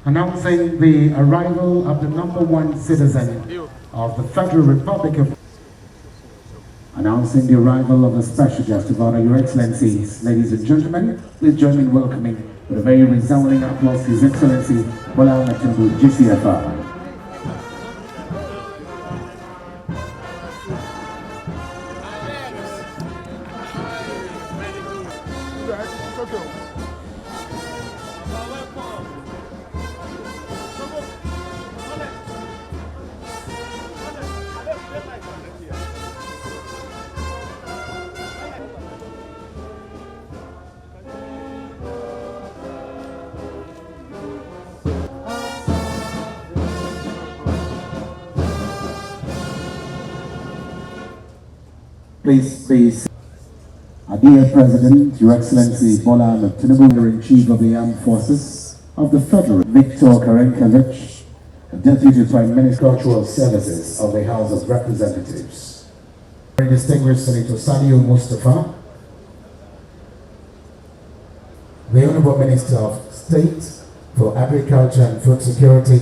Announcing the arrival of the #1 citizen of the Federal Republic of... Announcing the arrival of the Special Guest of Honor, Your Excellencies, ladies and gentlemen, please join me in welcoming with a very resounding applause His Excellency Bola Ahmed Tinubu, GCFR. Please. Dear President, Your Excellency Bola Ahmed Tinubu, in Chief of the Armed Forces of the Federal, Victor Karenkevich, Deputy Prime Minister of Cultural Services of the House of Representatives. Very distinguished Senator Sadio Mustafa, the Honorable Minister of State for Agriculture and Food Security,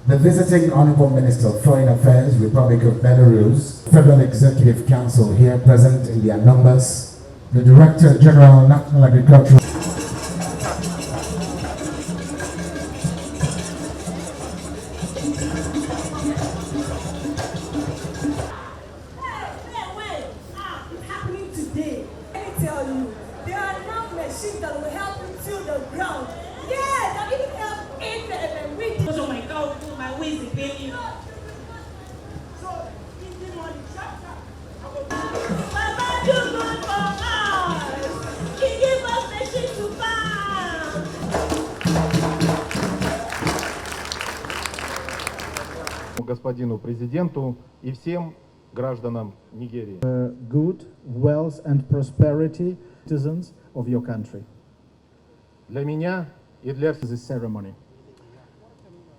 the visiting Honorable Minister of Foreign Affairs, Republic of Belarus, Federal Executive Council here present in their numbers, the Director General, National Agricultural... It's happening today. Let me tell you, there are enough machines that will help you till the ground. Yeah, that even help in the week. So my God, my ways is paying. So, in the morning, Baba, do good for us. He gave us machines to farm. Господину президенту и всем гражданам Нигерии. Good, wealth and prosperity citizens of your country. Для меня и для This ceremony.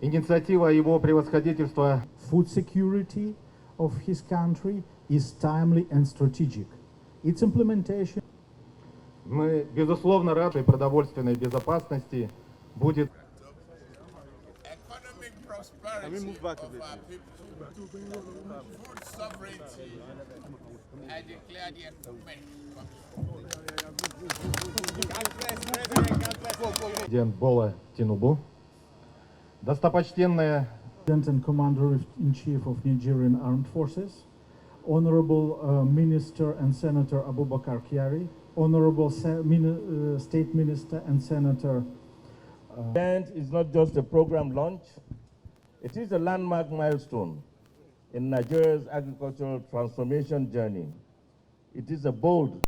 инициатива его превосходительства Food security of his country is timely and strategic. Its implementation. мы безусловно рады продовольственной безопасности будет Economic prosperity of our people, food sovereignty, I declare the economic. президент Бола Тинубу, достопочтенная President and Commander-in-Chief of Nigerian Armed Forces, Honorable Minister and Senator Abubakar Kyari, Honorable State Minister and Senator. Event is not just a program launch, it is a landmark milestone in Nigeria's agricultural transformation journey. It is a bold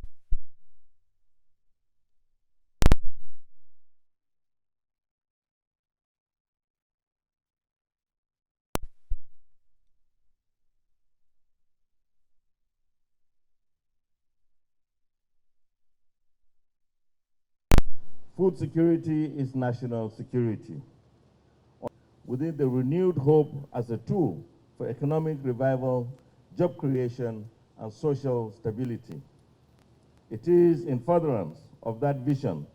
food security is national security. Within the renewed hope as a tool for economic revival, job creation, and social stability. It is in furtherance of that vision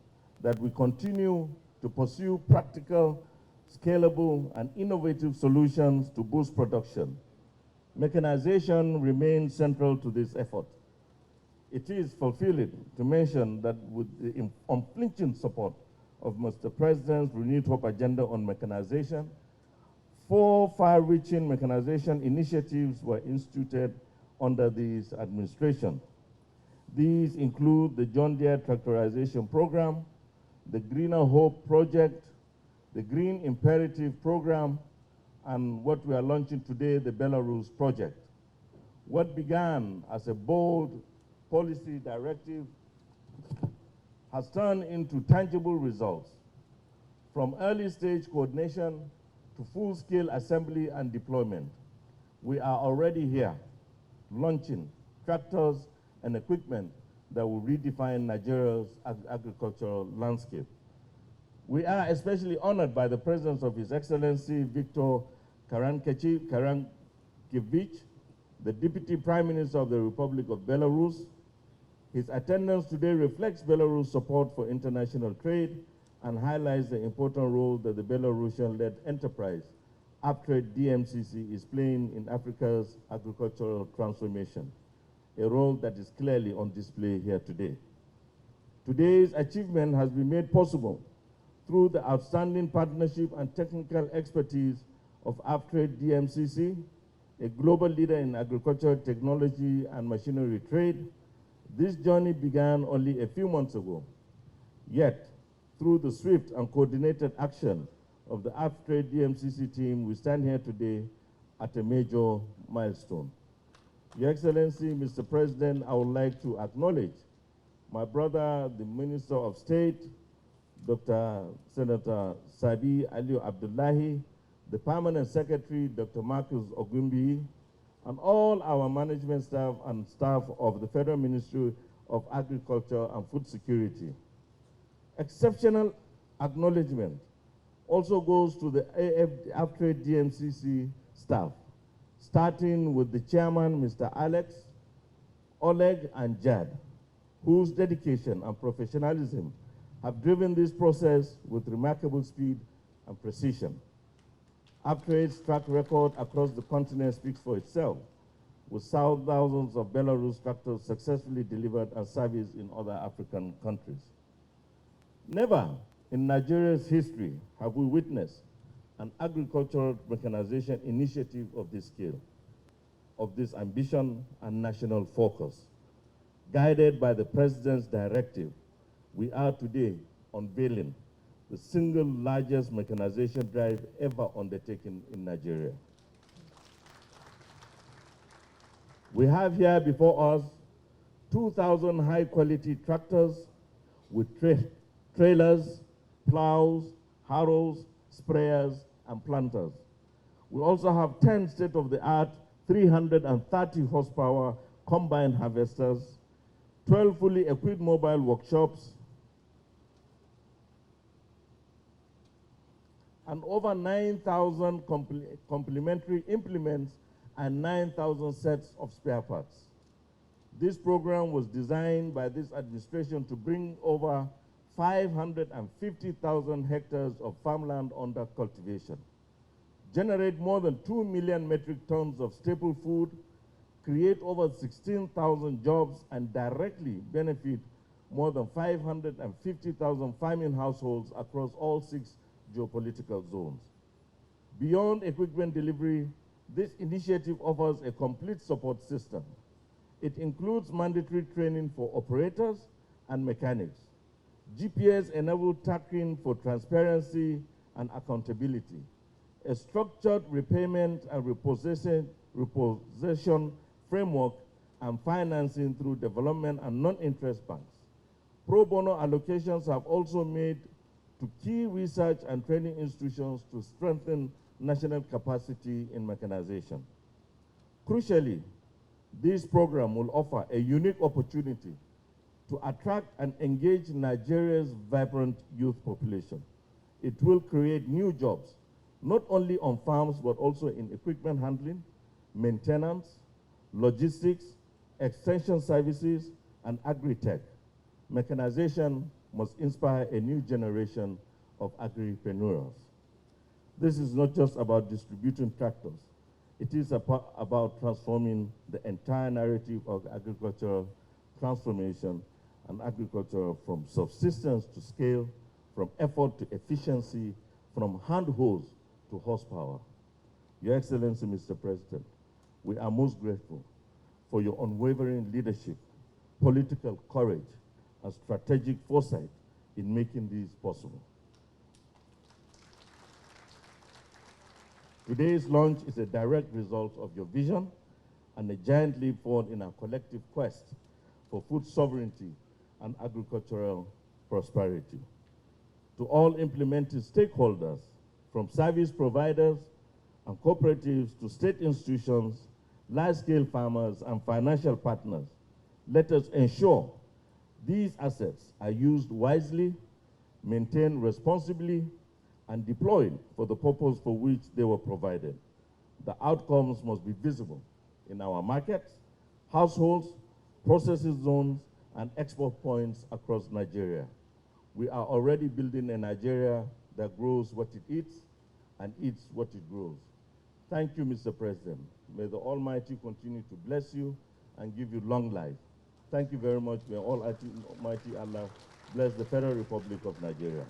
that we continue to pursue practical, scalable, and innovative solutions to boost production. Mechanization remains central to this effort. It is fulfilling to mention that with the unflinching support of Mr. President's renewed hope agenda on mechanization, 4 far-reaching mechanization initiatives were instituted under this administration. These include the John Deere Tractorization Program, the Greener Hope Project, the Green Imperative Program, and what we are launching today, the Belarus Project. What began as a bold policy directive has turned into tangible results. From early stage coordination to full-scale assembly and deployment, we are already here, launching tractors and equipment that will redefine Nigeria's agricultural landscape. We are especially honored by the presence of His Excellency Victor Karenkevich, the Deputy Prime Minister of the Republic of Belarus. His attendance today reflects Belarus' support for international trade and highlights the important role that the Belarusian-led enterprise, Uptrade DMCC, is playing in Africa's agricultural transformation, a role that is clearly on display here today. Today's achievement has been made possible through the outstanding partnership and technical expertise of Uptrade DMCC, a global leader in agricultural technology and machinery trade. This journey began only a few months ago, yet through the swift and coordinated action of the Uptrade DMCC team, we stand here today at a major milestone. Your Excellency, Mr. President, I would like to acknowledge my brother, the Minister of State, Dr. Senator Sabi Aliu Abdullahi, the Permanent Secretary, Dr. Marcus Ogumbi, and all our management staff and staff of the Federal Ministry of Agriculture and Food Security. Exceptional acknowledgement also goes to the Uptrade DMCC staff, starting with the chairman, Mr. Alex, Oleg, and Jad, whose dedication and professionalism have driven this process with remarkable speed and precision. Uptrade's track record across the continent speaks for itself, with thousands of Belarus tractors successfully delivered and serviced in other African countries. Never in Nigeria's history have we witnessed an agricultural mechanization initiative of this scale, of this ambition and national focus. Guided by the President's directive, we are today unveiling the single largest mechanization drive ever undertaken in Nigeria. We have here before us 2,000 high-quality tractors with trailers, plows, harrows, sprayers, and planters. We also have 10 state-of-the-art 330 horsepower combine harvesters, 12 fully equipped mobile workshops, and over 9,000 complementary implements and 9,000 sets of spare parts. This program was designed by this administration to bring over 550,000 hectares of farmland under cultivation, generate more than 2 million metric tons of staple food, create over 16,000 jobs, and directly benefit more than 550,000 farming households across all 6 geopolitical zones. Beyond equipment delivery, this initiative offers a complete support system. It includes mandatory training for operators and mechanics, GPS-enabled tracking for transparency and accountability, a structured repayment and repossession framework, and financing through development and non-interest banks. Pro bono allocations have also made to key research and training institutions to strengthen national capacity in mechanization. Crucially, this program will offer a unique opportunity to attract and engage Nigeria's vibrant youth population. It will create new jobs, not only on farms, but also in equipment handling, maintenance, logistics, extension services, and agri-tech. Mechanization must inspire a new generation of agripreneurs. This is not just about distributing tractors. It is about transforming the entire narrative of agricultural transformation and agriculture from subsistence to scale, from effort to efficiency, from hand-hose to horsepower. Your Excellency, Mr. President, we are most grateful for your unwavering leadership, political courage, and strategic foresight in making this possible. Today's launch is a direct result of your vision and a giant leap forward in our collective quest for food sovereignty and agricultural prosperity. To all implementing stakeholders, from service providers and cooperatives to state institutions, large-scale farmers, and financial partners, let us ensure these assets are used wisely, maintained responsibly, and deployed for the purpose for which they were provided. The outcomes must be visible in our markets, households, processing zones, and export points across Nigeria. We are already building a Nigeria that grows what it eats and eats what it grows. Thank you, Mr. President. May the Almighty continue to bless you and give you long life. Thank you very much. May Almighty Allah bless the Federal Republic of Nigeria.